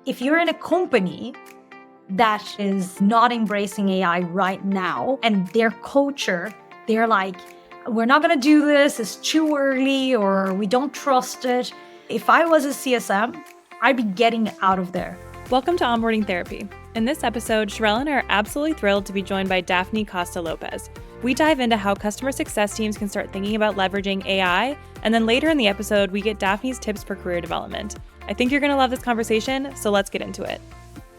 If you're in a company that is not embracing AI right now and their culture, they're like, we're not going to do this, it's too early, or we don't trust it. If I was a CSM, I'd be getting out of there. Welcome to Onboarding Therapy. In this episode, Sherelle and I are absolutely thrilled to be joined by Daphne Costa Lopes. We dive into how customer success teams can start thinking about leveraging AI, and then later in the episode, we get Daphne's tips for career development. I think you're going to love this conversation, so let's get into it.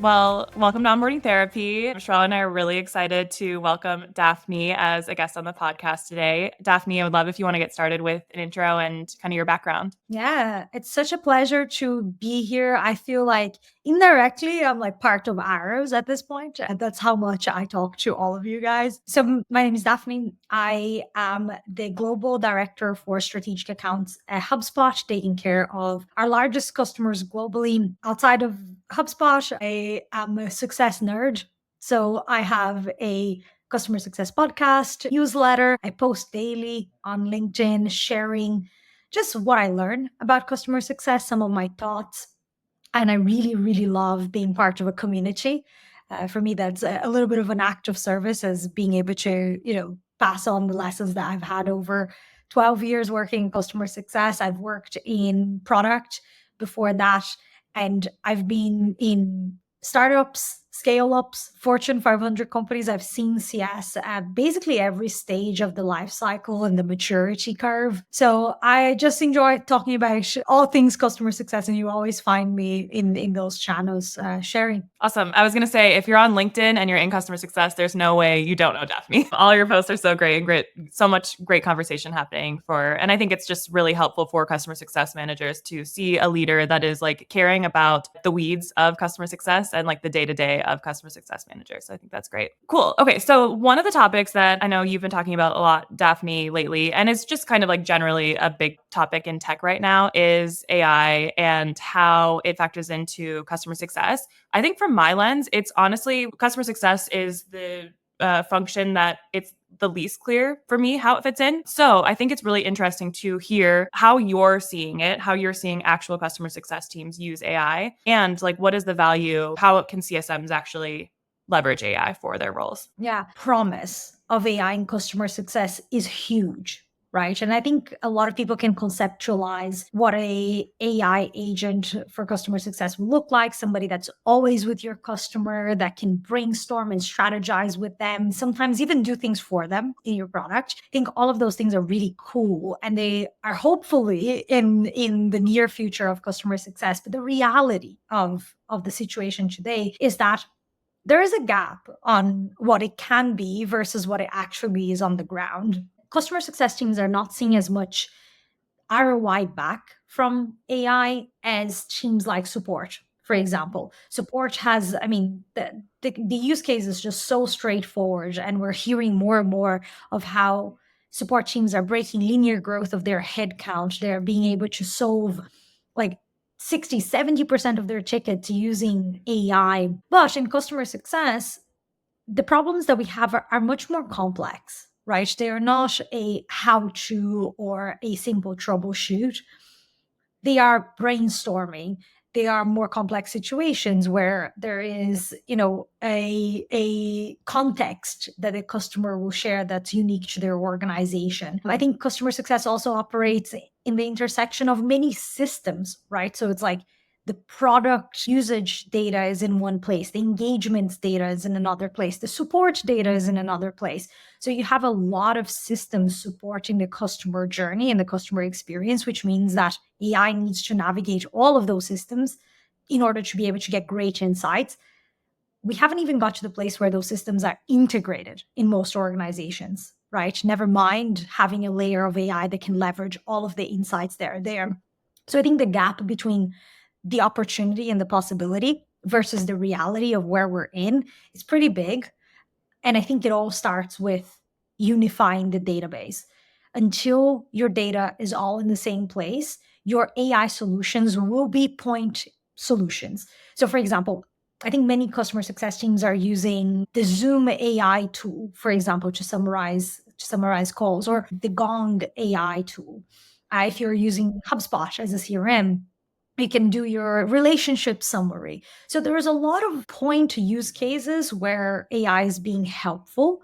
Well, welcome to Onboarding Therapy. Sherelle and I are really excited to welcome Daphne as a guest on the podcast today. Daphne, I would love if you want to get started with an intro and kind of your background. Yeah, it's such a pleasure to be here. I feel like indirectly, I'm like part of Arrows at this point. And that's how much I talk to all of you guys. So my name is Daphne. I am the Global Director for Strategic Accounts at HubSpot, taking care of our largest customers globally. Outside of HubSpot, I am a success nerd. So I have a customer success podcast, newsletter. I post daily on LinkedIn, sharing just what I learn about customer success, some of my thoughts. And I really, really love being part of a community. For me, that's a little bit of an act of service, as being able to, pass on the lessons that I've had over 12 years working in customer success. I've worked in product before that, and I've been in startups, scale ups, Fortune 500 companies. I've seen CS at basically every stage of the life cycle and the maturity curve. So I just enjoy talking about all things customer success, and you always find me in those channels sharing. Awesome. I was going to say, if you're on LinkedIn and you're in customer success, there's no way you don't know Daphne. All your posts are so great, so much great conversation happening and I think it's just really helpful for customer success managers to see a leader that is like caring about the weeds of customer success and like the day-to-day of customer success managers. So I think that's great. Cool. Okay. So one of the topics that I know you've been talking about a lot, Daphne, lately, and it's just kind of like generally a big topic in tech right now, is AI and how it factors into customer success. I think from my lens, it's honestly, customer success is the function that it's the least clear for me how it fits in. So I think it's really interesting to hear how you're seeing it, how you're seeing actual customer success teams use AI, and like, what is the value? How can CSMs actually leverage AI for their roles? Yeah, promise of AI in customer success is huge. Right. And I think a lot of people can conceptualize what a AI agent for customer success will look like. Somebody that's always with your customer, that can brainstorm and strategize with them, sometimes even do things for them in your product. I think all of those things are really cool, and they are hopefully in the near future of customer success. But the reality of the situation today is that there is a gap on what it can be versus what it actually is on the ground. Customer success teams are not seeing as much ROI back from AI as teams like support, for example. Support has, the use case is just so straightforward, and we're hearing more and more of how support teams are breaking linear growth of their headcount. They're being able to solve like 60, 70% of their tickets using AI. But in customer success, the problems that we have are much more complex, right? They are not a how-to or a simple troubleshoot. They are brainstorming. They are more complex situations where there is, a context that a customer will share that's unique to their organization. I think customer success also operates in the intersection of many systems, right? So it's like the product usage data is in one place, the engagements data is in another place, the support data is in another place. So you have a lot of systems supporting the customer journey and the customer experience, which means that AI needs to navigate all of those systems in order to be able to get great insights. We haven't even got to the place where those systems are integrated in most organizations, right? Never mind having a layer of AI that can leverage all of the insights that are there. So I think the gap between the opportunity and the possibility versus the reality of where we're in is pretty big. And I think it all starts with unifying the database. Until your data is all in the same place, your AI solutions will be point solutions. So for example, I think many customer success teams are using the Zoom AI tool, for example, to summarize calls, or the Gong AI tool. If you're using HubSpot as a CRM, It can do your relationship summary. So there is a lot of point use cases where AI is being helpful.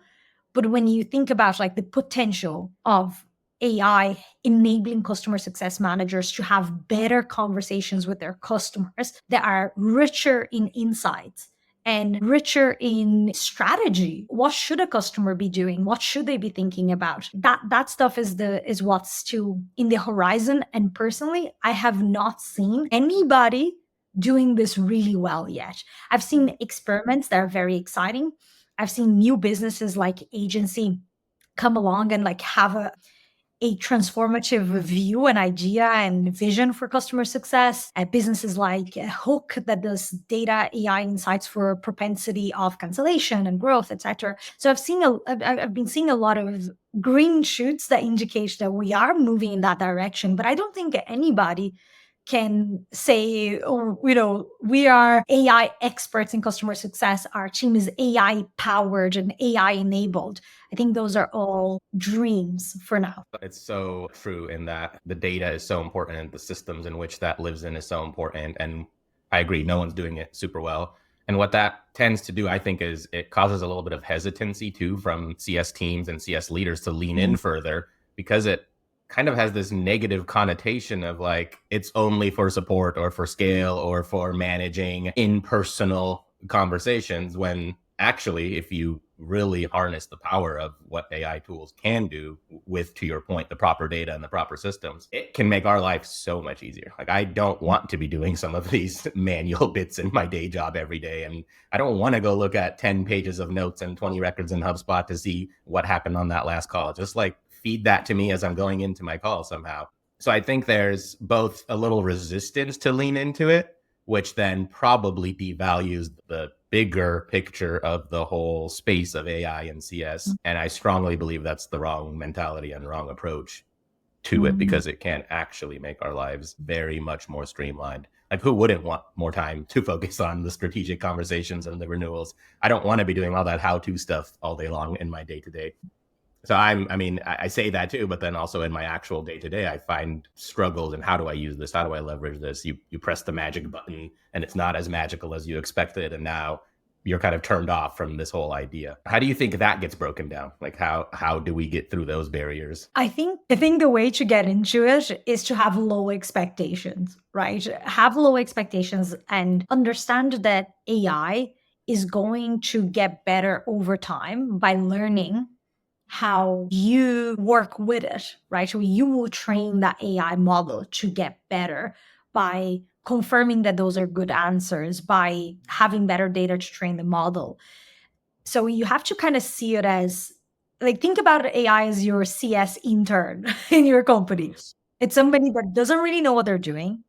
But when you think about like the potential of AI enabling customer success managers to have better conversations with their customers that are richer in insights and richer in strategy. What should a customer be doing? What should they be thinking about? That stuff is what's still in the horizon. And personally, I have not seen anybody doing this really well yet. I've seen experiments that are very exciting. I've seen new businesses like agency come along and like have a transformative view and idea and vision for customer success. Businesses like Hook that does data AI insights for propensity of cancellation and growth, etc. So I've been seeing a lot of green shoots that indicate that we are moving in that direction. But I don't think anybody can say, oh, we are AI experts in customer success. Our team is AI powered and AI enabled. I think those are all dreams for now. It's so true in that the data is so important and the systems in which that lives in is so important. And I agree, no one's doing it super well. And what that tends to do, I think, is it causes a little bit of hesitancy too from CS teams and CS leaders to lean in further, because it kind of has this negative connotation of like, it's only for support or for scale or for managing impersonal conversations, when actually, if you really harness the power of what AI tools can do with, to your point, the proper data and the proper systems, it can make our life so much easier. Like, I don't want to be doing some of these manual bits in my day job every day. And I don't want to go look at 10 pages of notes and 20 records in HubSpot to see what happened on that last call. Just like feed that to me as I'm going into my call somehow. So I think there's both a little resistance to lean into it, which then probably devalues the bigger picture of the whole space of AI and CS. And I strongly believe that's the wrong mentality and wrong approach to it, because it can actually make our lives very much more streamlined. Like, who wouldn't want more time to focus on the strategic conversations and the renewals? I don't want to be doing all that how-to stuff all day long in my day-to-day. So I say that too, but then also in my actual day-to-day, I find struggles in how do I use this? How do I leverage this? You press the magic button and it's not as magical as you expected. And now you're kind of turned off from this whole idea. How do you think that gets broken down? Like, how do we get through those barriers? I think the way to get into it is to have low expectations, right? Have low expectations and understand that AI is going to get better over time by learning how you work with it, right? So you will train that AI model to get better by confirming that those are good answers, by having better data to train the model. So you have to kind of see it as, like, think about AI as your CS intern in your company. It's somebody that doesn't really know what they're doing.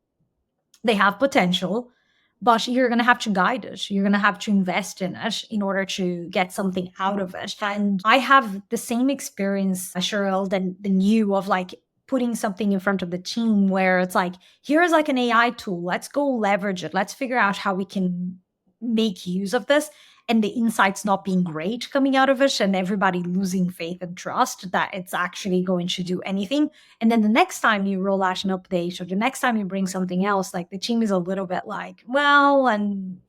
They have potential, but you're going to have to guide it. You're going to have to invest in it in order to get something out of it. And I have the same experience, Cheryl, than you, of like putting something in front of the team where it's like, here's like an AI tool. Let's go leverage it. Let's figure out how we can make use of this. And the insights not being great coming out of it, and everybody losing faith and trust that it's actually going to do anything. And then the next time you roll out an update, or the next time you bring something else, like the team is a little bit like, well, and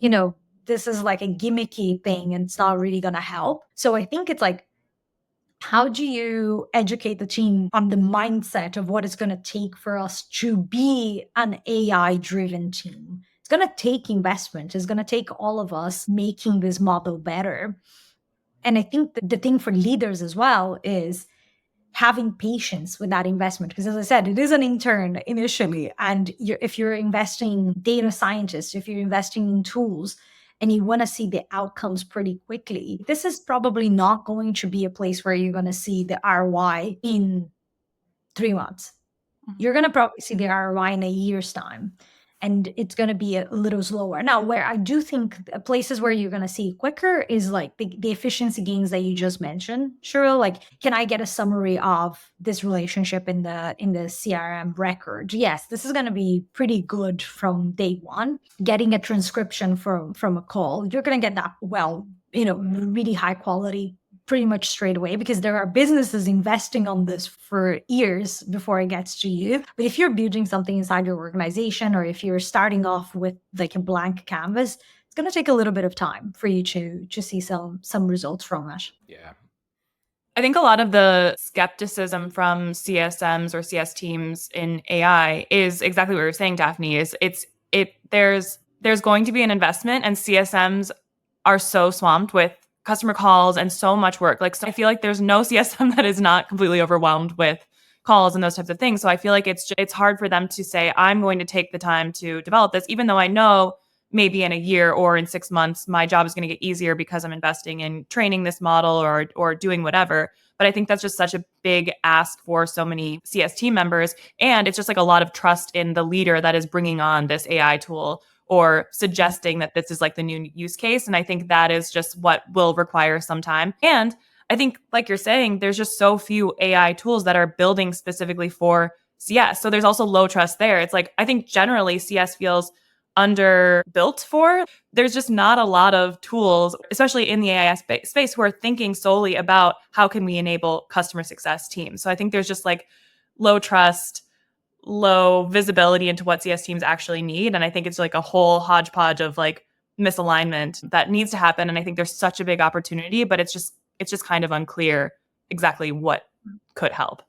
this is like a gimmicky thing and it's not really going to help. So I think it's like, how do you educate the team on the mindset of what it's going to take for us to be an AI driven team? It's going to take investment. It's going to take all of us making this model better. And I think that the thing for leaders as well is having patience with that investment. Because as I said, it is an intern initially. And if you're investing in data scientists, if you're investing in tools, and you want to see the outcomes pretty quickly, this is probably not going to be a place where you're going to see the ROI in 3 months. You're going to probably see the ROI in a year's time. And it's going to be a little slower. Now, where I do think places where you're going to see quicker is like the efficiency gains that you just mentioned. Sure, like, can I get a summary of this relationship in the CRM record? Yes, this is going to be pretty good from day one. Getting a transcription from a call, you're going to get that, really high quality pretty much straight away because there are businesses investing on this for years before it gets to you. But if you're building something inside your organization, or if you're starting off with like a blank canvas, it's going to take a little bit of time for you to see some results from it. Yeah. I think a lot of the skepticism from CSMs or CS teams in AI is exactly what you're saying, Daphne, there's going to be an investment, and CSMs are so swamped with customer calls and so much work. Like, so I feel like there's no CSM that is not completely overwhelmed with calls and those types of things. So I feel like it's hard for them to say, I'm going to take the time to develop this, even though I know maybe in a year or in 6 months, my job is going to get easier because I'm investing in training this model or doing whatever. But I think that's just such a big ask for so many CS team members. And it's just like a lot of trust in the leader that is bringing on this AI tool or suggesting that this is like the new use case. And I think that is just what will require some time. And I think, like you're saying, there's just so few AI tools that are building specifically for CS. So there's also low trust there. It's like, I think generally CS feels underbuilt for. There's just not a lot of tools, especially in the AI space, who are thinking solely about how can we enable customer success teams. So I think there's just like low trust, low visibility into what CS teams actually need. And I think it's like a whole hodgepodge of like misalignment that needs to happen. And I think there's such a big opportunity, but it's just kind of unclear exactly what could help.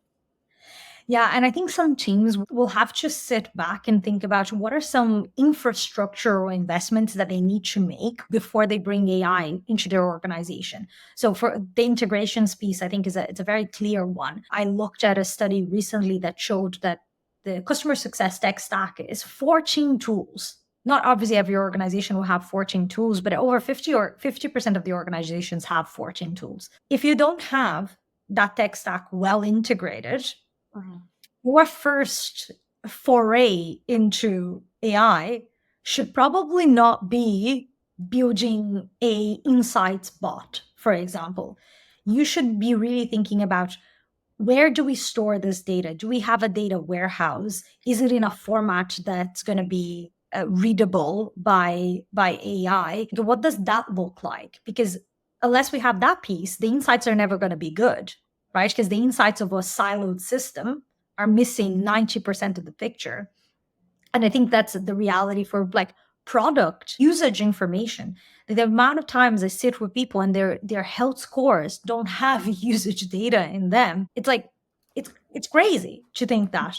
Yeah, and I think some teams will have to sit back and think about what are some infrastructural investments that they need to make before they bring AI into their organization. So for the integrations piece, I think it's a very clear one. I looked at a study recently that showed that the customer success tech stack is 14 tools. Not obviously every organization will have 14 tools, but over 50% of the organizations have 14 tools. If you don't have that tech stack well integrated, your first foray into AI should probably not be building a insights bot, for example. You should be really thinking about, where do we store this data? Do we have a data warehouse? Is it in a format that's going to be readable by AI? What does that look like? Because unless we have that piece, the insights are never going to be good, right? Because the insights of a siloed system are missing 90% of the picture. And I think that's the reality for like product usage information. The amount of times I sit with people and their health scores don't have usage data in them. It's like, it's crazy to think that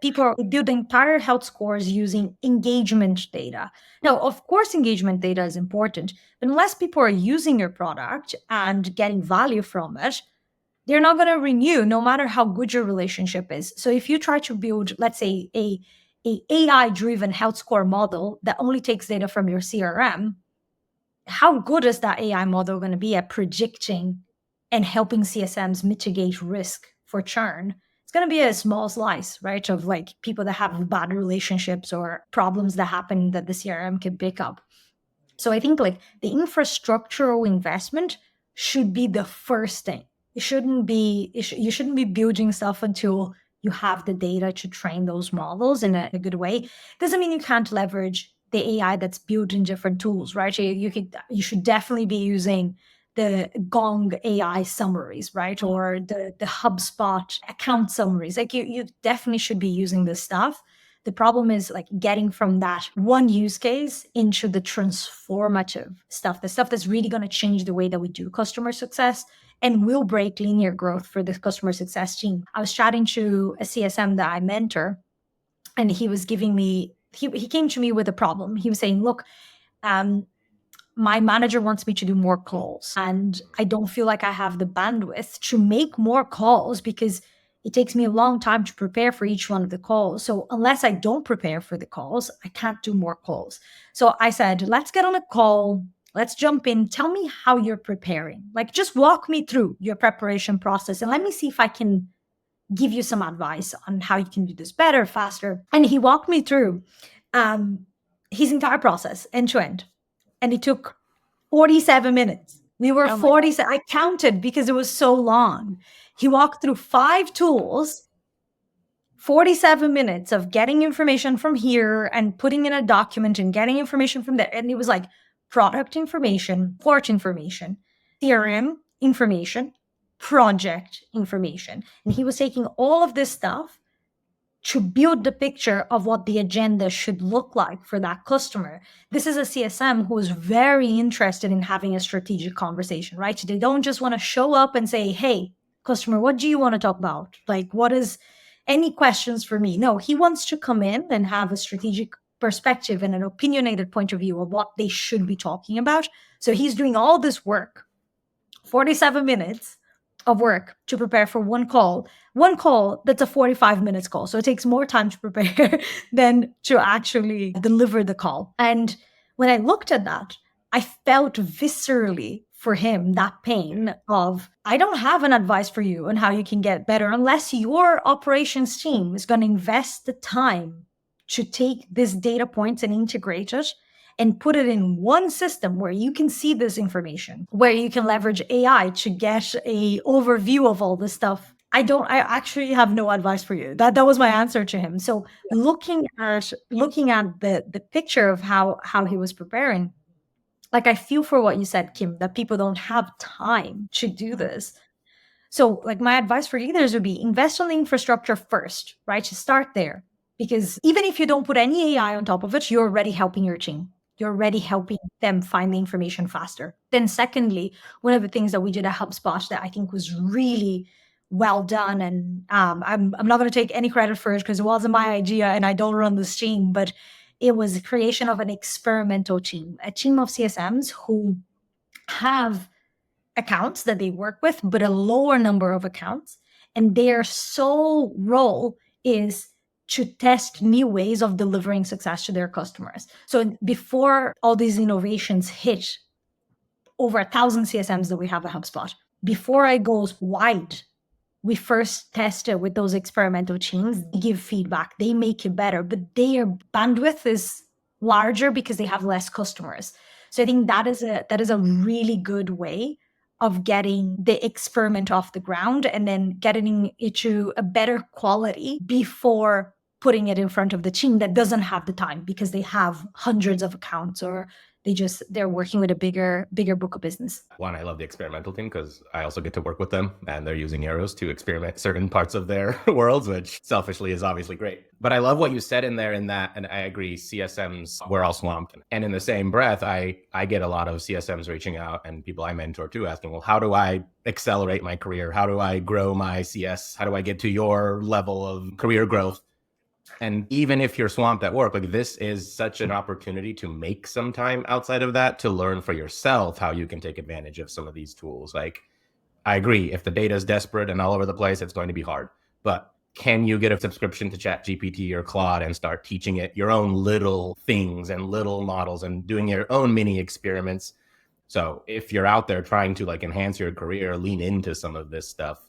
people are building entire health scores using engagement data. Now, of course, engagement data is important, but unless people are using your product and getting value from it, they're not going to renew no matter how good your relationship is. So if you try to build, let's say, a AI-driven health score model that only takes data from your CRM, how good is that AI model going to be at predicting and helping CSMs mitigate risk for churn? It's going to be a small slice, right, of like people that have bad relationships or problems that happen that the CRM can pick up. So I think like the infrastructural investment should be the first thing. You shouldn't be building stuff until you have the data to train those models in a good way. Doesn't mean you can't leverage the AI that's built in different tools, right? You should definitely be using the Gong AI summaries, right? Or the HubSpot account summaries. Like you definitely should be using this stuff. The problem is like getting from that one use case into the transformative stuff, the stuff that's really going to change the way that we do customer success and will break linear growth for the customer success team. I was chatting to a CSM that I mentor, and he was giving me, he came to me with a problem. He was saying, look, my manager wants me to do more calls, and I don't feel like I have the bandwidth to make more calls because it takes me a long time to prepare for each one of the calls. So unless I don't prepare for the calls, I can't do more calls. So I said, let's get on a call. Let's jump in. Tell me how you're preparing. Like, just walk me through your preparation process and let me see if I can give you some advice on how you can do this better, faster. And he walked me through his entire process end to end. And it took 47 minutes. We were 47. I counted because it was so long. He walked through 5 tools, 47 minutes of getting information from here and putting in a document and getting information from there. And it was like product information, port information, CRM, information, project information. And he was taking all of this stuff to build the picture of what the agenda should look like for that customer. This is a CSM who is very interested in having a strategic conversation, right? They don't just want to show up and say, hey, customer, what do you want to talk about? Like, what is any questions for me? No, he wants to come in and have a strategic perspective and an opinionated point of view of what they should be talking about. So he's doing all this work, 47 minutes of work to prepare for one call that's a 45 minutes call. So it takes more time to prepare than to actually deliver the call. And when I looked at that, I felt viscerally for him that pain of, I don't have an advice for you on how you can get better unless your operations team is going to invest the time to take this data points and integrate it and put it in one system where you can see this information, where you can leverage AI to get a overview of all this stuff. I actually have no advice for you. That was my answer to him. So looking at the picture of how he was preparing, like, I feel for what you said, Kim, that people don't have time to do this. So like my advice for leaders would be invest on the infrastructure first, right? To start there. Because even if you don't put any AI on top of it, you're already helping your team. You're already helping them find the information faster. Then secondly, one of the things that we did at HubSpot that I think was really well done, and I'm not going to take any credit for it because it wasn't my idea and I don't run this team, but it was the creation of an experimental team, a team of CSMs who have accounts that they work with, but a lower number of accounts. And their sole role is to test new ways of delivering success to their customers. So before all these innovations hit over 1,000 CSMs that we have at HubSpot, before I go wide, we first test it with those experimental teams, give feedback, they make it better, but their bandwidth is larger because they have less customers. So I think that is a really good way of getting the experiment off the ground and then getting it to a better quality before putting it in front of the team that doesn't have the time because they have hundreds of accounts or they're working with a bigger book of business. One, I love the experimental team because I also get to work with them and they're using arrows to experiment certain parts of their worlds, which selfishly is obviously great. But I love what you said in there in that, and I agree, CSMs, we're all swamped. And in the same breath, I get a lot of CSMs reaching out and people I mentor too asking, well, how do I accelerate my career? How do I grow my CS? How do I get to your level of career growth? And even if you're swamped at work, like this is such an opportunity to make some time outside of that to learn for yourself how you can take advantage of some of these tools. Like, I agree, if the data is desperate and all over the place, it's going to be hard. But can you get a subscription to ChatGPT or Claude and start teaching it your own little things and little models and doing your own mini experiments? So if you're out there trying to like enhance your career, lean into some of this stuff.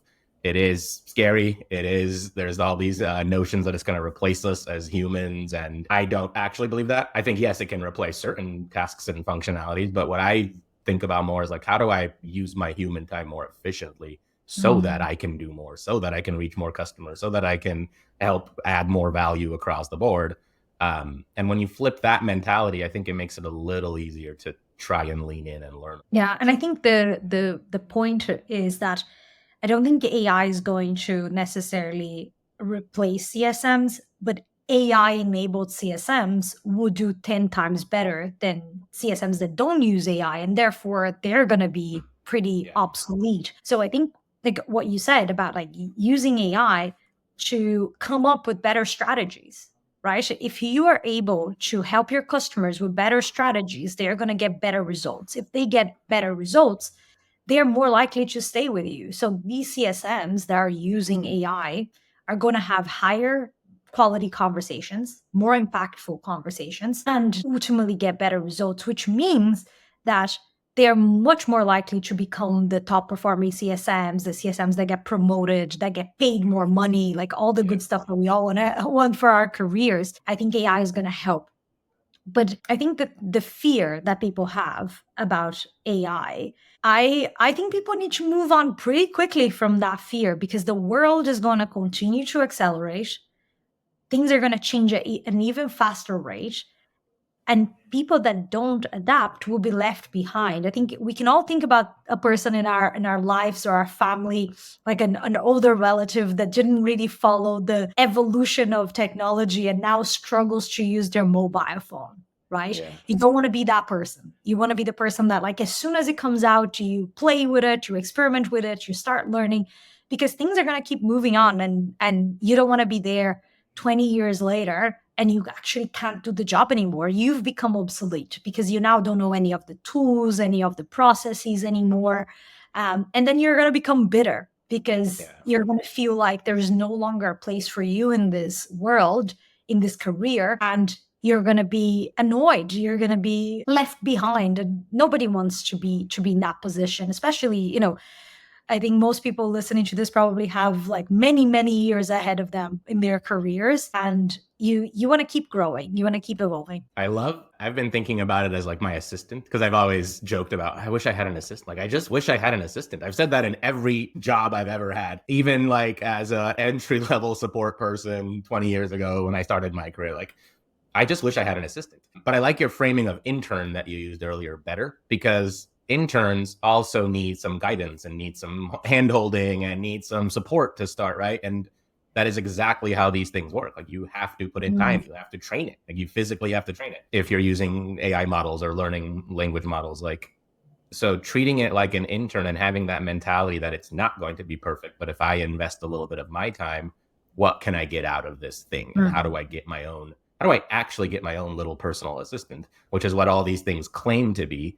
It is scary. There's all these notions that it's going to replace us as humans. And I don't actually believe that. I think, yes, it can replace certain tasks and functionalities. But what I think about more is like, how do I use my human time more efficiently so that I can do more, so that I can reach more customers, so that I can help add more value across the board. And when you flip that mentality, I think it makes it a little easier to try and lean in and learn. Yeah. And I think the point is that I don't think AI is going to necessarily replace CSMs, but AI-enabled CSMs would do 10 times better than CSMs that don't use AI, and therefore they're going to be pretty obsolete. So I think like what you said about like using AI to come up with better strategies, right? If you are able to help your customers with better strategies, they're going to get better results. If they get better results, they're more likely to stay with you. So these CSMs that are using AI are going to have higher quality conversations, more impactful conversations, and ultimately get better results, which means that they're much more likely to become the top performing CSMs, the CSMs that get promoted, that get paid more money, like all the good stuff that we all want for our careers. I think AI is going to help. But I think that the fear that people have about AI, I think people need to move on pretty quickly from that fear because the world is going to continue to accelerate. Things are going to change at an even faster rate. And people that don't adapt will be left behind. I think we can all think about a person in our lives or our family, like an older relative that didn't really follow the evolution of technology and now struggles to use their mobile phone, right? Yeah. You don't want to be that person. You want to be the person that, like, as soon as it comes out, you play with it, you experiment with it, you start learning, because things are going to keep moving on, and you don't want to be there 20 years later and you actually can't do the job anymore. You've become obsolete because you now don't know any of the tools, any of the processes anymore. And then you're going to become bitter because you're going to feel like there's no longer a place for you in this world, in this career, and you're going to be annoyed. You're going to be left behind, and nobody wants to be in that position, especially, I think most people listening to this probably have like many, many years ahead of them in their careers, and you want to keep growing. You want to keep evolving. I've been thinking about it as like my assistant, because I've always joked about, I wish I had an assistant. Like, I just wish I had an assistant. I've said that in every job I've ever had, even like as an entry level support person 20 years ago when I started my career. Like, I just wish I had an assistant. But I like your framing of intern that you used earlier better, because interns also need some guidance and need some hand-holding and need some support to start, right? And that is exactly how these things work. Like, you have to put in time, you have to train it. Like, you physically have to train it if you're using AI models or learning language models. Like, so treating it like an intern and having that mentality that it's not going to be perfect, but if I invest a little bit of my time, what can I get out of this thing? And how do I actually get my own little personal assistant, which is what all these things claim to be.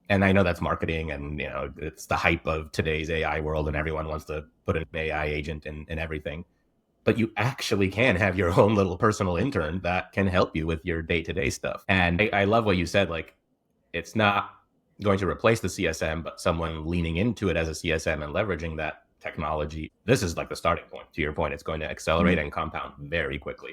And I know that's marketing, and it's the hype of today's AI world, and everyone wants to put an AI agent in everything. But you actually can have your own little personal intern that can help you with your day-to-day stuff. And I love what you said, like, it's not going to replace the CSM, but someone leaning into it as a CSM and leveraging that technology. This is like the starting point. To your point, it's going to accelerate and compound very quickly.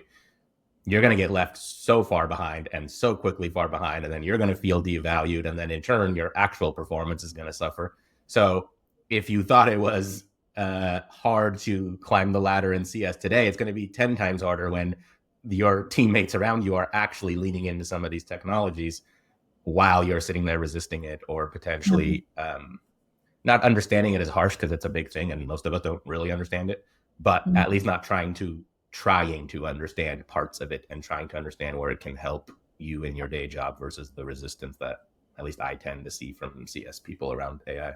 You're going to get left so far behind and so quickly far behind, and then you're going to feel devalued, and then in turn your actual performance is going to suffer. So if you thought it was hard to climb the ladder in CS today, it's going to be 10 times harder when your teammates around you are actually leaning into some of these technologies while you're sitting there resisting it, or potentially not understanding it is harsh because it's a big thing and most of us don't really understand it, but at least not trying to understand parts of it and trying to understand where it can help you in your day job versus the resistance that at least I tend to see from CS people around AI.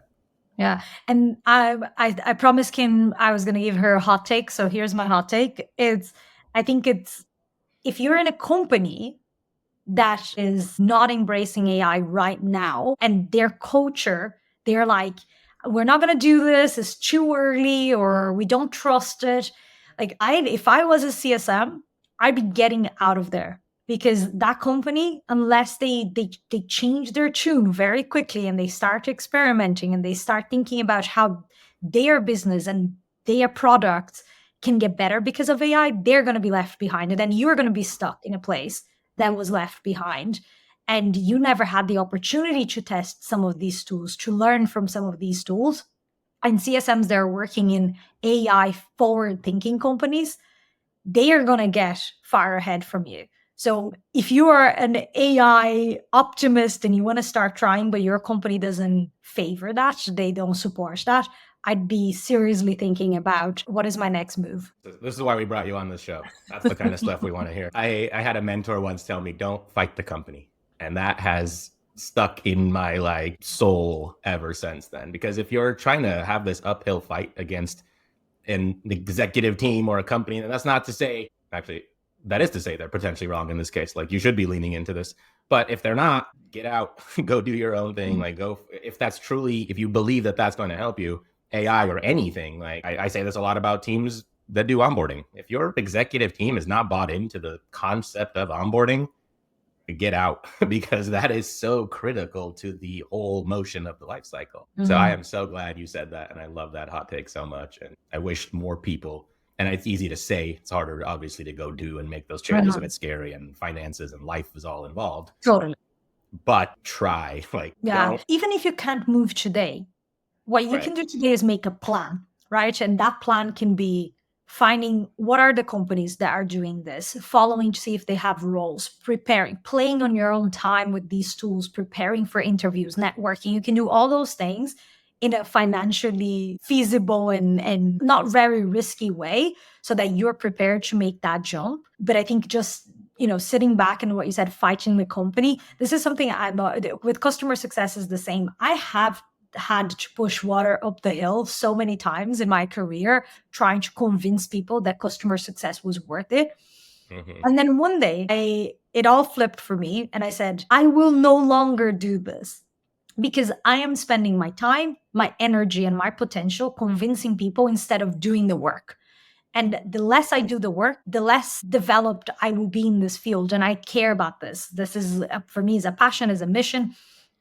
Yeah. And I promised Kim I was going to give her a hot take. So here's my hot take. I think if you're in a company that is not embracing AI right now, and their culture, they're like, we're not going to do this, it's too early, or we don't trust it. Like, if I was a CSM, I'd be getting out of there, because that company, unless they change their tune very quickly and they start experimenting and they start thinking about how their business and their products can get better because of AI, they're going to be left behind. And then you're going to be stuck in a place that was left behind. And you never had the opportunity to test some of these tools, to learn from some of these tools. And CSMs that are working in AI forward-thinking companies, they are going to get far ahead from you. So if you are an AI optimist and you want to start trying, but your company doesn't favor that, they don't support that, I'd be seriously thinking about, what is my next move? This is why we brought you on this show. That's the kind of stuff we want to hear. I had a mentor once tell me, don't fight the company. And that has stuck in my soul ever since then. Because if you're trying to have this uphill fight against an executive team or a company, and that's not to say, actually, that is to say they're potentially wrong in this case. Like, you should be leaning into this. But if they're not, get out, go do your own thing. If you believe that that's going to help you, AI or anything, I say this a lot about teams that do onboarding. If your executive team is not bought into the concept of onboarding, get out, because that is so critical to the whole motion of the life cycle. So I am so glad you said that. And I love that hot take so much. And I wish more people, and it's easy to say, it's harder obviously to go do and make those changes, and it's scary, and finances and life is all involved. Totally. But try. Even if you can't move today, what you can do today is make a plan, right? And that plan can be finding what are the companies that are doing this, following to see if they have roles, preparing, playing on your own time with these tools, preparing for interviews, networking. You can do all those things in a financially feasible and not very risky way so that you're prepared to make that jump. But I think just sitting back and what you said, fighting the company, this is something with customer success is the same. I have had to push water up the hill so many times in my career, trying to convince people that customer success was worth it. Mhm. And then one day, it all flipped for me. And I said, I will no longer do this because I am spending my time, my energy, and my potential convincing people instead of doing the work. And the less I do the work, the less developed I will be in this field. And I care about this. This is, for me, is a passion, is a mission.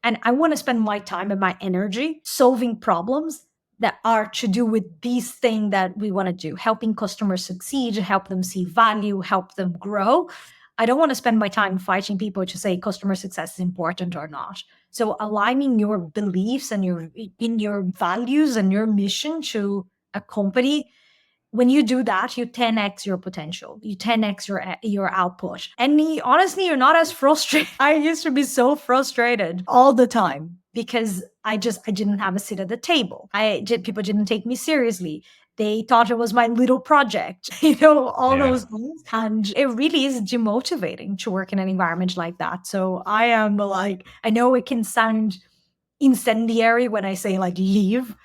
And I want to spend my time and my energy solving problems that are to do with these things that we want to do, helping customers succeed, help them see value, help them grow. I don't want to spend my time fighting people to say customer success is important or not. So aligning your beliefs and your values and your mission to a company, when you do that, you 10x your potential, you 10x your output. And honestly, you're not as frustrated. I used to be so frustrated all the time because I didn't have a seat at the table. People didn't take me seriously. They thought it was my little project, all those things. And it really is demotivating to work in an environment like that. So I am like, I know it can sound incendiary when I say like leave,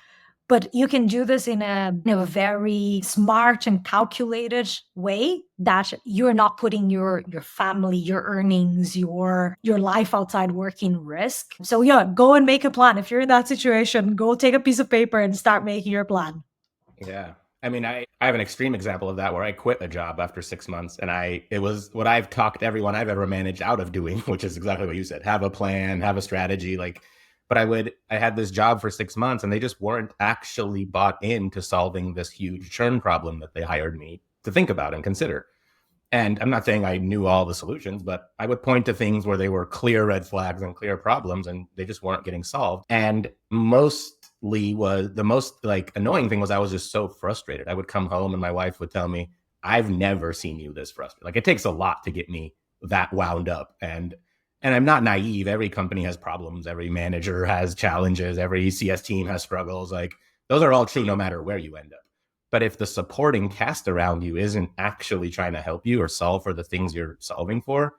but you can do this in a very smart and calculated way that you're not putting your family, your earnings, your life outside work in risk. So yeah, go and make a plan. If you're in that situation, go take a piece of paper and start making your plan. Yeah. I mean, I have an extreme example of that where I quit a job after 6 months, and it was what I've talked everyone I've ever managed out of doing, which is exactly what you said. Have a plan, have a strategy. But I had this job for 6 months and they just weren't actually bought into solving this huge churn problem that they hired me to think about and consider. And I'm not saying I knew all the solutions, but I would point to things where they were clear red flags and clear problems and they just weren't getting solved. And mostly was the most annoying thing was I was just so frustrated. I would come home and my wife would tell me, I've never seen you this frustrated. It takes a lot to get me that wound up. And I'm not naive. Every company has problems. Every manager has challenges. Every CS team has struggles. Those are all true no matter where you end up. But if the supporting cast around you isn't actually trying to help you or solve for the things you're solving for,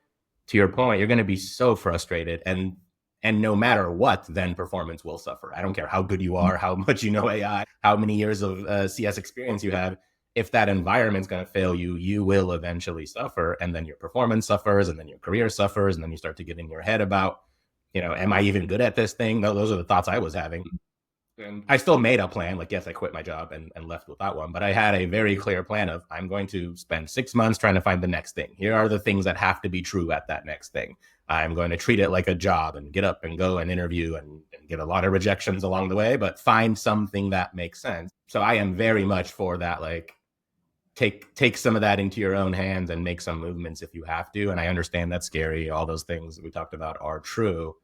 to your point, you're going to be so frustrated. And no matter what, then performance will suffer. I don't care how good you are, how much you know AI, how many years of CS experience you have. If that environment's going to fail you, you will eventually suffer. And then your performance suffers, and then your career suffers. And then you start to get in your head about, am I even good at this thing? Those are the thoughts I was having. And I still made a plan. Yes, I quit my job and left with that one. But I had a very clear plan of I'm going to spend 6 months trying to find the next thing. Here are the things that have to be true at that next thing. I'm going to treat it like a job and get up and go and interview and get a lot of rejections along the way, but find something that makes sense. So I am very much for that. Take some of that into your own hands and make some movements if you have to. And I understand that's scary. All those things we talked about are true,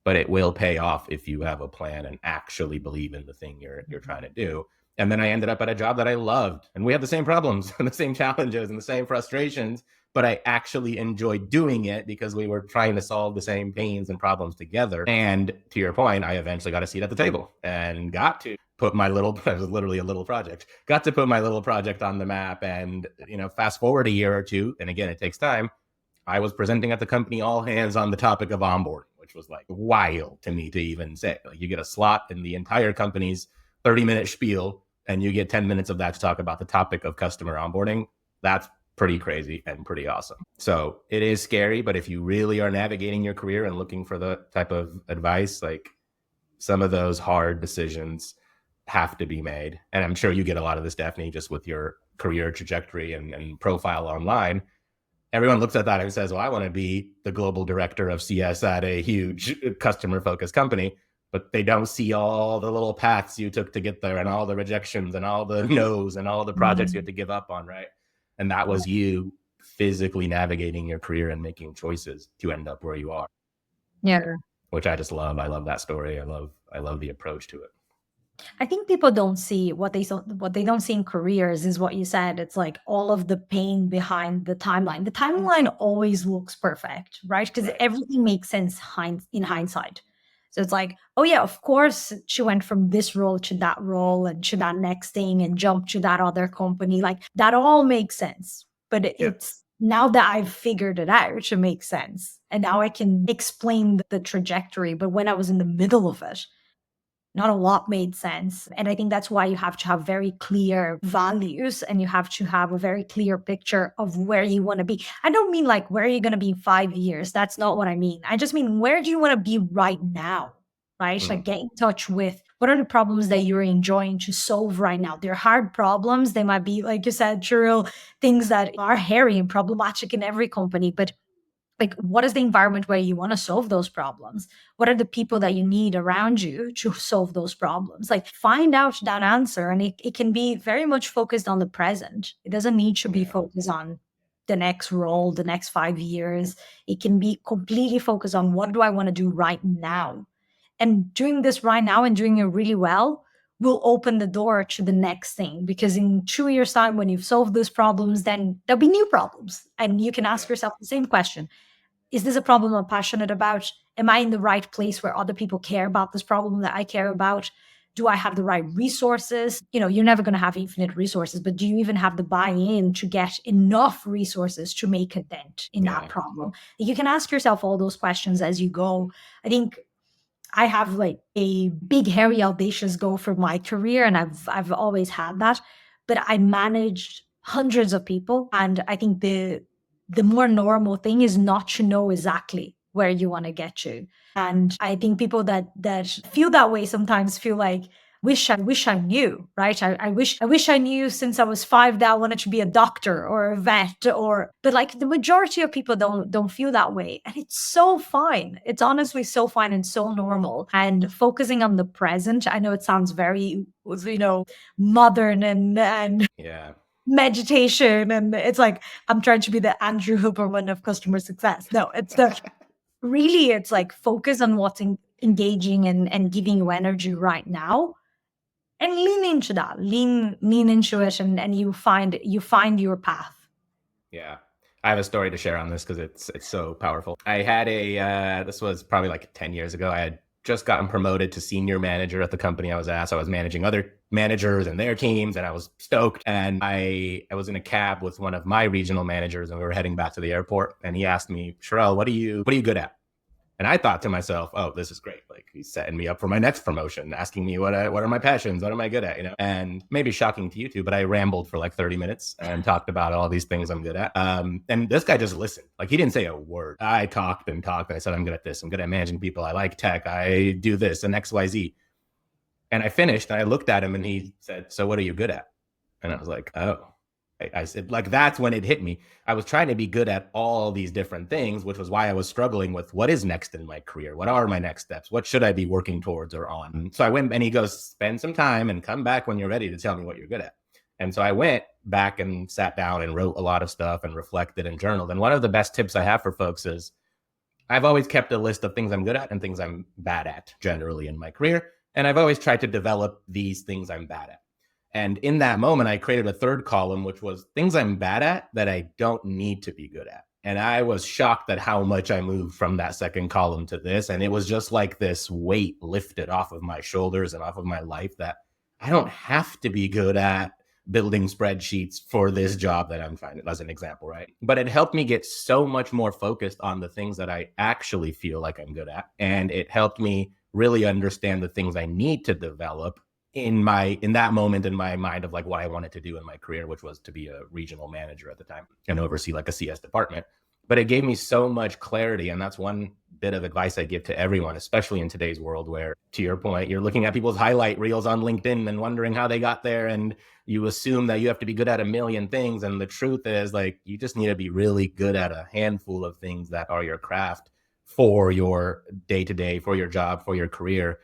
but it will pay off if you have a plan and actually believe in the thing you're trying to do. And then I ended up at a job that I loved, and we had the same problems and the same challenges and the same frustrations, but I actually enjoyed doing it because we were trying to solve the same pains and problems together. And to your point, I eventually got a seat at the table and got to put my little, it was literally a little project, got to put my little project on the map. And, fast forward a year or two, and again, it takes time. I was presenting at the company all hands on the topic of onboarding, which was wild to me to even say. You get a slot in the entire company's 30-minute spiel and you get 10 minutes of that to talk about the topic of customer onboarding. That's pretty crazy and pretty awesome. So it is scary, but if you really are navigating your career and looking for the type of advice, some of those hard decisions have to be made. And I'm sure you get a lot of this, Daphne, just with your career trajectory and profile online. Everyone looks at that and says, well, I want to be the global director of CS at a huge customer focused company, but they don't see all the little paths you took to get there and all the rejections and all the no's and all the projects you had to give up on. Right. And that was you physically navigating your career and making choices to end up where you are. Yeah. Which I just love. I love that story. I love the approach to it. I think people don't see what they don't see in careers is what you said. It's like all of the pain behind the timeline. The timeline always looks perfect, right? Because Right. everything makes sense in hindsight. So it's like, oh yeah, of course she went from this role to that role and to that next thing and jumped to that other company. Like that all makes sense. But Yeah. it's now that I've figured it out, it makes sense. And now I can explain the trajectory. But when I was in the middle of it, not a lot made sense. And I think that's why you have to have very clear values and you have to have a very clear picture of where you want to be. I don't mean like where are you going to be in 5 years? That's not what I mean. I just mean where do you want to be right now? Right? Like Mm. get in touch with what are the problems that you're enjoying to solve right now. They're hard problems. They might be, like you said, real things that are hairy and problematic in every company, but like what is the environment where you want to solve those problems? What are the people that you need around you to solve those problems? Like find out that answer, and it can be very much focused on the present. It doesn't need to be Yeah. focused on the next role, the next 5 years. It can be completely focused on what do I want to do right now, and doing this right now and doing it really well will open the door to the next thing, because in 2 years time when you've solved those problems, then there'll be new problems and you can Yeah. ask yourself the same question: is this a problem I'm passionate about? Am I in the right place where other people care about this problem that I care about? Do I have the right resources? You're never going to have infinite resources, but do you even have the buy-in to get enough resources to make a dent in that Yeah. problem? You can ask yourself all those questions as you go. I think I have like a big, hairy, audacious goal for my career, and I've always had that. But I managed hundreds of people, and I think the more normal thing is not to know exactly where you want to get to. And I think people that feel that way sometimes feel like wish I knew, right? I wish I knew since I was 5 that I wanted to be a doctor or a vet, but like the majority of people don't feel that way. And it's so fine. It's honestly so fine and so normal. And focusing on the present, I know it sounds very, modern and Yeah. meditation. And it's like I'm trying to be the Andrew Huberman of customer success. No, it's like focus on what's engaging and giving you energy right now, and lean into that, lean into it, and you find your path. Yeah. I have a story to share on this because it's so powerful. I had this was probably like 10 years ago. I had just gotten promoted to senior manager at the company I was at. So I was managing other managers and their teams, and I was stoked. And I was in a cab with one of my regional managers, and we were heading back to the airport. And he asked me, Sherelle, what are you good at? And I thought to myself, oh, this is great. Like he's setting me up for my next promotion, asking me what are my passions, what am I good at, And maybe shocking to you too, but I rambled for like 30 minutes and talked about all these things I'm good at. And this guy just listened. Like he didn't say a word. I talked and talked. And I said, I'm good at this. I'm good at managing people. I like tech. I do this and XYZ. And I finished and I looked at him and he said, so what are you good at? And I was like, oh. I said, like, that's when it hit me. I was trying to be good at all these different things, which was why I was struggling with what is next in my career? What are my next steps? What should I be working towards or on? So I went, and he goes, spend some time and come back when you're ready to tell me what you're good at. And so I went back and sat down and wrote a lot of stuff and reflected and journaled. And one of the best tips I have for folks is I've always kept a list of things I'm good at and things I'm bad at generally in my career. And I've always tried to develop these things I'm bad at. And in that moment, I created a third column, which was things I'm bad at that I don't need to be good at. And I was shocked at how much I moved from that second column to this. And it was just like this weight lifted off of my shoulders and off of my life that I don't have to be good at building spreadsheets for this job that I'm finding, as an example, right? But it helped me get so much more focused on the things that I actually feel like I'm good at. And it helped me really understand the things I need to develop in that moment in my mind of like what I wanted to do in my career, which was to be a regional manager at the time and oversee like a CS department. But it gave me so much clarity. And that's one bit of advice I give to everyone, especially in today's world where, to your point, you're looking at people's highlight reels on LinkedIn and wondering how they got there. And you assume that you have to be good at a million things. And the truth is, like, you just need to be really good at a handful of things that are your craft for your day-to-day, for your job, for your career.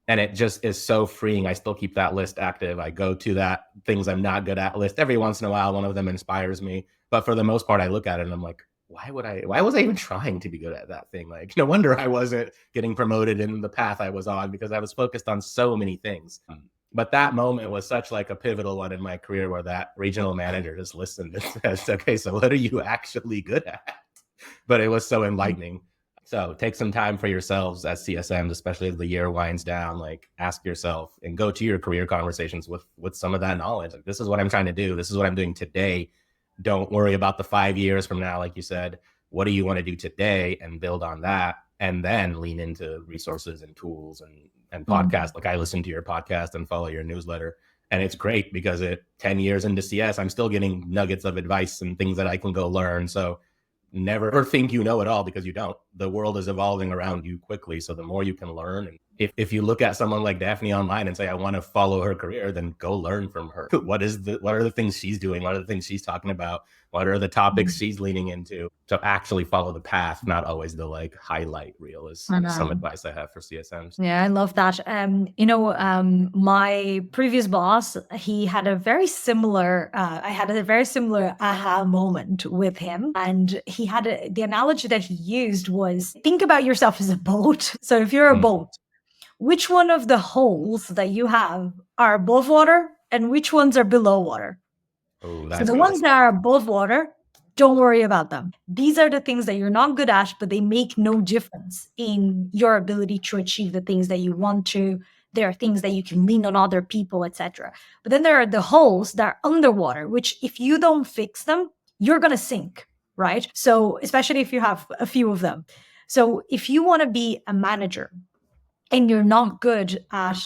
And it just is so freeing. I still keep that list active. I go to that things I'm not good at list every once in a while. One of them inspires me. But for the most part, I look at it and I'm like, why was I even trying to be good at that thing? Like, no wonder I wasn't getting promoted in the path I was on, because I was focused on so many things. But that moment was such like a pivotal one in my career, where that regional manager just listened and said, okay, so what are you actually good at? But it was so enlightening. So take some time for yourselves as CSMs, especially as the year winds down. Like, ask yourself and go to your career conversations with some of that knowledge. Like, this is what I'm trying to do. This is what I'm doing today. Don't worry about the 5 years from now. Like you said, what do you want to do today, and build on that, and then lean into resources and tools and podcasts. Like, I listen to your podcast and follow your newsletter, and it's great because 10 years into CS, I'm still getting nuggets of advice and things that I can go learn. So never think you know it all, because you don't. The world is evolving around you quickly. So the more you can learn, and if you look at someone like Daphne online and say, I want to follow her career, then go learn from her. What are the things she's doing? What are the things she's talking about? What are the topics she's leaning into? So actually follow the path, not always the like highlight reel, is some advice I have for CSMs. Yeah, I love that. My previous boss, he had a very similar, I had a very similar aha moment with him. And he had the analogy that he used was, think about yourself as a boat. So if you're a boat, which one of the holes that you have are above water and which ones are below water? Oh, so the ones that are above water, don't worry about them. These are the things that you're not good at, but they make no difference in your ability to achieve the things that you want to. There are things that you can lean on other people, etc. But then there are the holes that are underwater, which if you don't fix them, you're going to sink, right? So especially if you have a few of them. So if you want to be a manager and you're not good at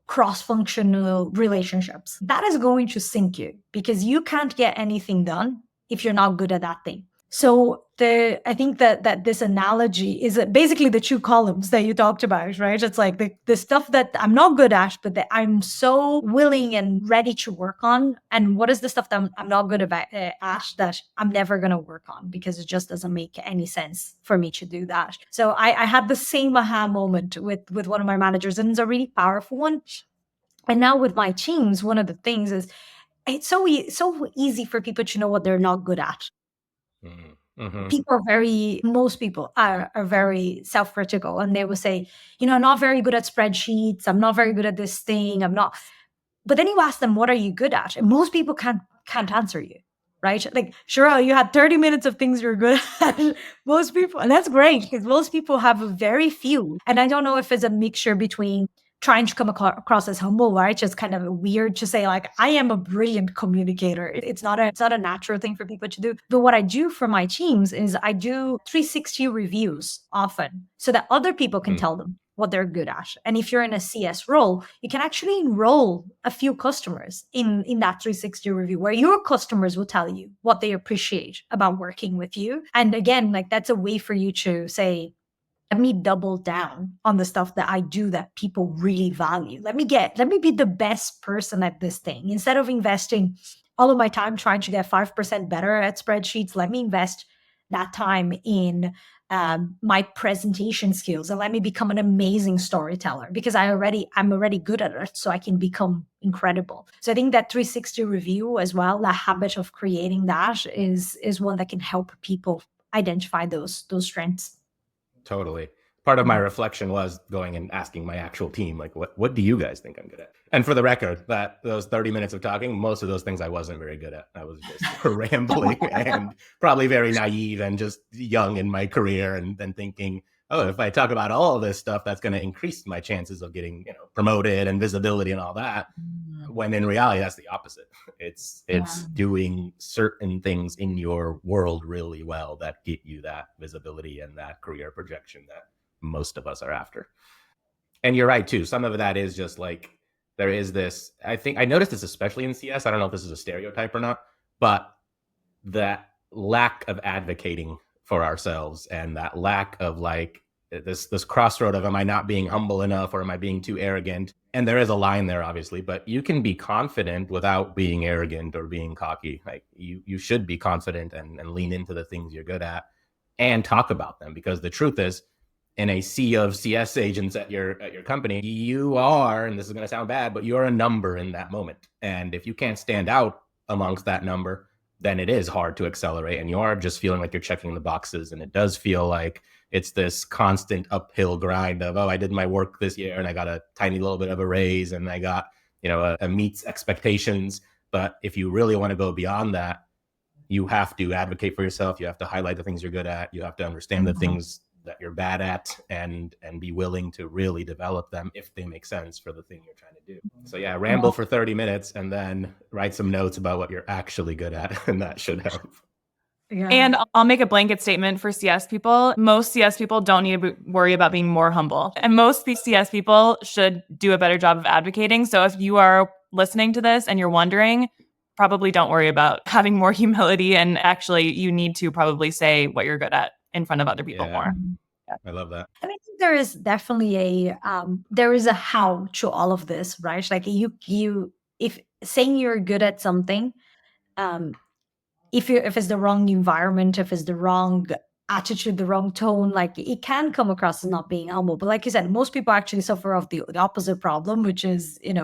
cross-functional relationships, that is going to sink you, because you can't get anything done if you're not good at that thing. So I think that this analogy is basically the two columns that you talked about, right? It's like the stuff that I'm not good at, but that I'm so willing and ready to work on. And what is the stuff that I'm not good at that I'm never going to work on, because it just doesn't make any sense for me to do that. So I had the same aha moment with one of my managers, and it's a really powerful one. And now with my teams, one of the things is, it's so easy for people to know what they're not good at. Most people are very self-critical, and they will say, I'm not very good at spreadsheets. I'm not very good at this thing. I'm not. But then you ask them, what are you good at? And most people can't answer you, right? Like, sure, you had 30 minutes of things you're good at. Most people, and that's great, because most people have very few. And I don't know if it's a mixture between trying to come across as humble, right? Just kind of weird to say, like, I am a brilliant communicator. It's not a natural thing for people to do. But what I do for my teams is I do 360 reviews often, so that other people can tell them what they're good at. And if you're in a CS role, you can actually enroll a few customers in that 360 review, where your customers will tell you what they appreciate about working with you. And again, like, that's a way for you to say, let me double down on the stuff that I do that people really value. Let me be the best person at this thing. Instead of investing all of my time trying to get 5% better at spreadsheets, let me invest that time in my presentation skills, and let me become an amazing storyteller, because I'm already good at it, so I can become incredible. So I think that 360 review as well, that habit of creating that is one that can help people identify those strengths. Totally. Part of my reflection was going and asking my actual team, like, what do you guys think I'm good at? And for the record, that those 30 minutes of talking, most of those things I wasn't very good at. I was just rambling and probably very naive and just young in my career, and then thinking, oh, if I talk about all of this stuff, that's going to increase my chances of getting, promoted and visibility and all that. When in reality, that's the opposite. It's doing certain things in your world really well that get you that visibility and that career projection that most of us are after. And you're right too. Some of that is just like, there is this, I think I noticed this especially in CS. I don't know if this is a stereotype or not, but that lack of advocating for ourselves, and that lack of like this crossroad of, am I not being humble enough, or am I being too arrogant? And there is a line there, obviously, but you can be confident without being arrogant or being cocky. Like, you should be confident and lean into the things you're good at and talk about them, because the truth is, in a sea of CS agents at your company, you are, and this is going to sound bad, but you're a number in that moment. And if you can't stand out amongst that number, then it is hard to accelerate, and you are just feeling like you're checking the boxes, and it does feel like it's this constant uphill grind of, oh, I did my work this year and I got a tiny little bit of a raise and I got, a meets expectations. But if you really want to go beyond that, you have to advocate for yourself. You have to highlight the things you're good at. You have to understand the things that you're bad at, and be willing to really develop them if they make sense for the thing you're trying to do. So yeah, ramble for 30 minutes and then write some notes about what you're actually good at, and that should help. Yeah. And I'll make a blanket statement for CS people. Most CS people don't need to worry about being more humble. And most CS people should do a better job of advocating. So if you are listening to this and you're wondering, probably don't worry about having more humility. And actually, you need to probably say what you're good at in front of other people more. Yeah. I love that. And I think there is definitely there is a how to all of this, right? Like if saying you're good at something, if it's the wrong environment, if it's the wrong attitude, the wrong tone, like it can come across as not being humble. But like you said, most people actually suffer of the opposite problem, which is, it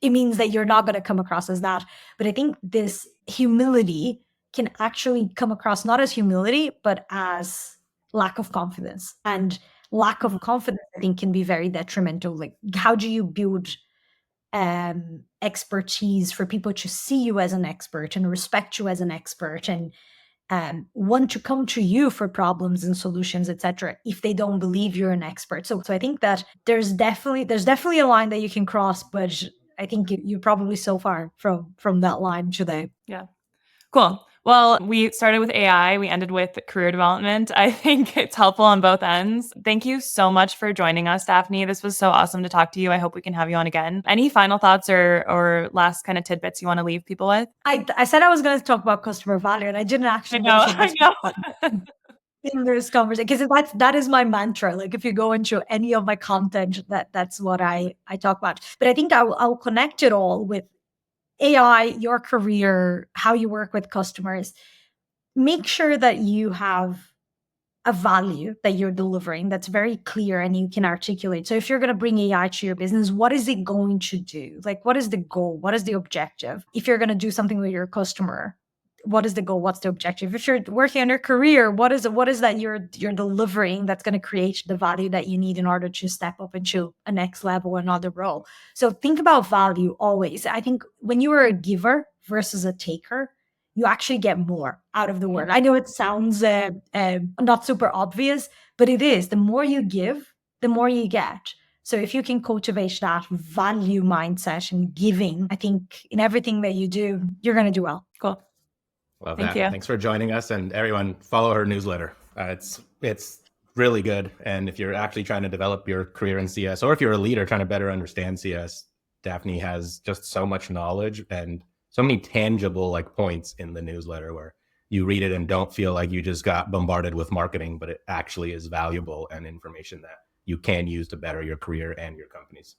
means that you're not going to come across as that. But I think this humility can actually come across not as humility, but as lack of confidence. And lack of confidence, I think, can be very detrimental. Like, how do you build expertise for people to see you as an expert and respect you as an expert and want to come to you for problems and solutions, etc., if they don't believe you're an expert? So I think that there's definitely a line that you can cross, but I think you're probably so far from that line today. Yeah. Cool. Well, we started with AI. We ended with career development. I think it's helpful on both ends. Thank you so much for joining us, Daphne. This was so awesome to talk to you. I hope we can have you on again. Any final thoughts or last kind of tidbits you want to leave people with? I said I was going to talk about customer value, and I didn't actually. I know. In this conversation, because that is my mantra. Like, if you go into any of my content, that's what I talk about. But I think I'll connect it all with AI, your career, how you work with customers. Make sure that you have a value that you're delivering that's very clear and you can articulate. So if you're going to bring AI to your business, what is it going to do? Like, what is the goal? What is the objective? If you're going to do something with your customer, what is the goal? What's the objective? If you're working on your career, what is that you're delivering that's going to create the value that you need in order to step up into a next level, another role? So think about value always. I think when you are a giver versus a taker, you actually get more out of the work. I know it sounds not super obvious, but it is. The more you give, the more you get. So if you can cultivate that value mindset and giving, I think in everything that you do, you're going to do well. Cool. Love Thank that. you. Thanks for joining us, and everyone follow her newsletter. It's really good. And if you're actually trying to develop your career in CS, or if you're a leader trying to better understand CS, Daphne has just so much knowledge and so many tangible points in the newsletter where you read it and don't feel like you just got bombarded with marketing, but it actually is valuable and information that you can use to better your career and your companies.